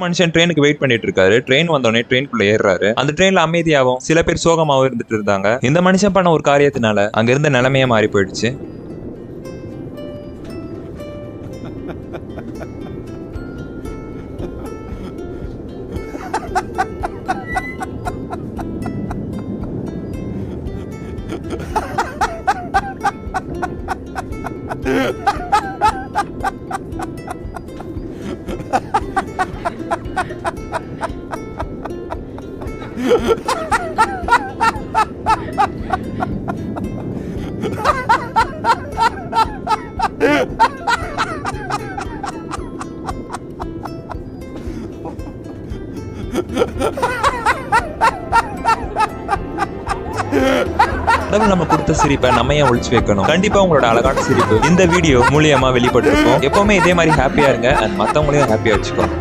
மனுஷன் ட்ரெயினுக்கு வெயிட் பண்ணிட்டு இருக்காரு. ட்ரெயின் வந்தோடனே ட்ரெயின்குள்ள ஏறாரு. அந்த ட்ரெயின்ல அமைதியாகவும் சில பேர் சோகமாவும் இருந்துட்டு இருந்தாங்க. இந்த மனுஷன் பண்ண ஒரு காரியத்தினால அங்க இருந்த நிலைமையே மாறி போயிடுச்சு. கடவுள் நம்ம கொடுத்த சிரிப்பை நம்ம ஏன் ஒழிச்சு வைக்கணும்? கண்டிப்பா உங்களோட அழகான சிரிப்பு இந்த வீடியோ மூலியமா வெளிப்பட்டிருக்கும். எப்பவுமே இதே மாதிரி ஹாப்பியா இருங்க அண்ட் மத்தவங்களையும் ஹாப்பியா வச்சுக்கோங்க.